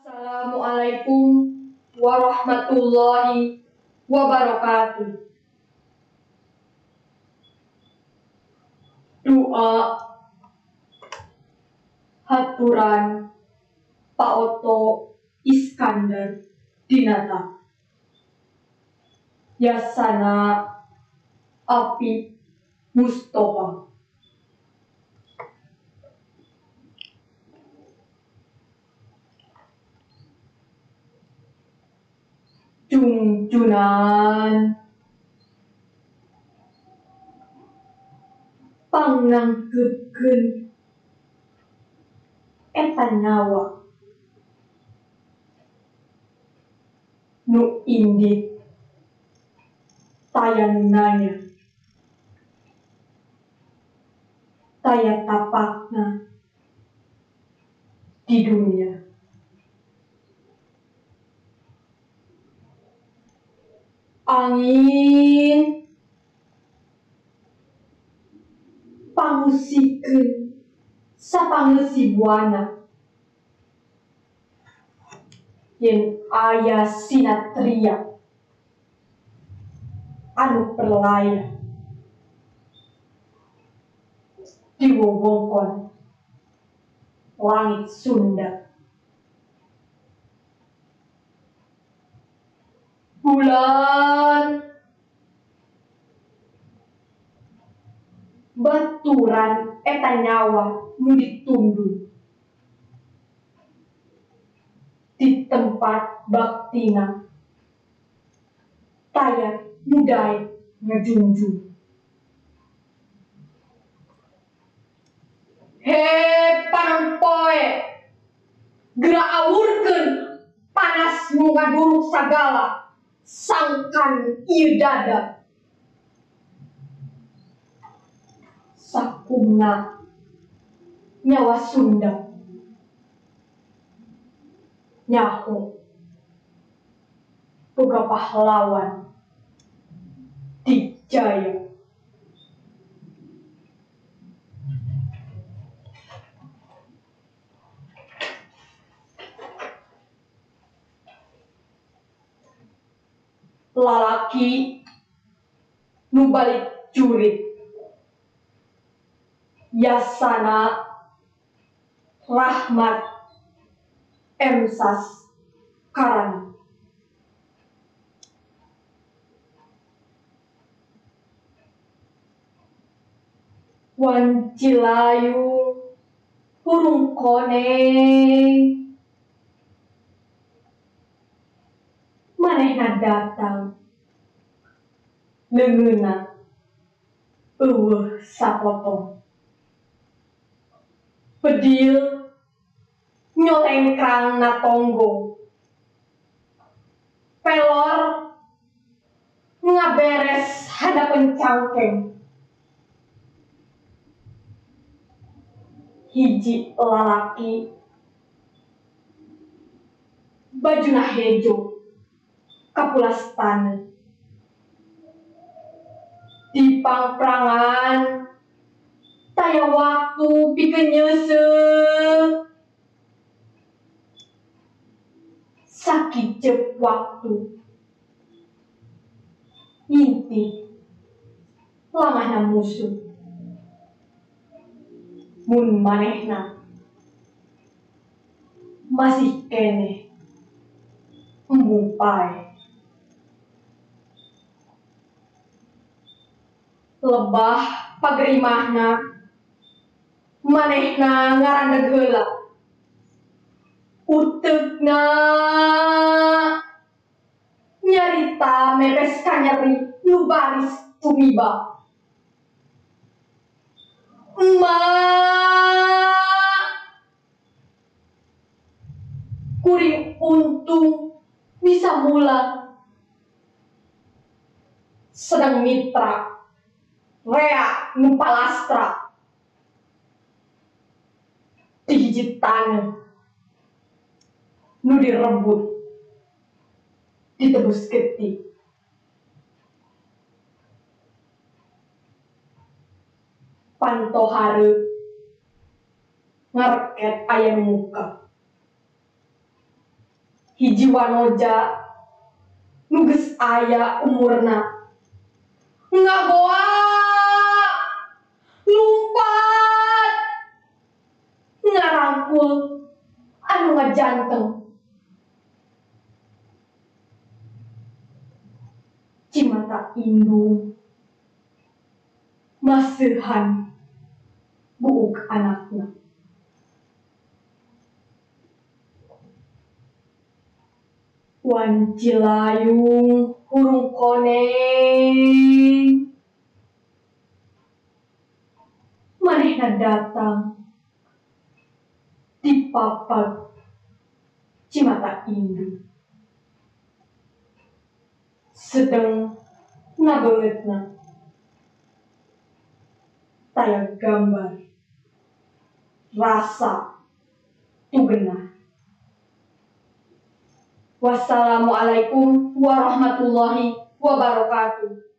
Assalamualaikum warahmatullahi wabarakatuh. Doa haturan Pak Oto Iskandar Dinata. Yasana Api Mustafa. Junjunan pangnangkeun eta nyawa nu indik tayangnanya taya tapakna di dunia. Angin pangusikeun sapangesibuana yen aya sinatria anu perlaya di wewengkon langit Sunda. Bulan baturan eta nyawa nu ditundu di tempat baktina taya nu daek ngajunjung. He panampoe geura awurkeun panas nu ngaduruk sagala sangkan ieu dada. Sakumna nyawa Sunda nyaho boga pahlawan dijaya. Lalaki nu balik jurit yasana Rahmat M. Karani. Wan Cilayu hurung koneng manehna datang leungeunna eueuh sapotong. Bedil nyolengkrangna tonggo, pelor ngaberes hadapan cangkeng. Hiji lalaki bajuna hejo kapulastana di pangprangan taya waktu pikeun nyeuseuh. Sakijep waktu ngintip lamahna musuh. Mun manehna masih keneh embung pae. Lebah pagerimahna manehna ngarandeg heula. Uteukna nyarita mepes ka nyeri nu baris tumiba. Emak kuring untung bisa mulang sedang mitra rea nu palastra di hiji taneuh nu direbut ditebus getih. Pantohareuk ngareket aya nu muka. hiji wanoja nuges aya umurna ngagoa lumpat ngarangkul anu ngajanteng cimata indung maseuhan buuk anakna. Wan Cilayung hurung koneng manehna datang di papat cimata indung sedang nabeungeutna taya gambar rasa tugenah. Wassalamualaikum warahmatullahi wabarakatuh.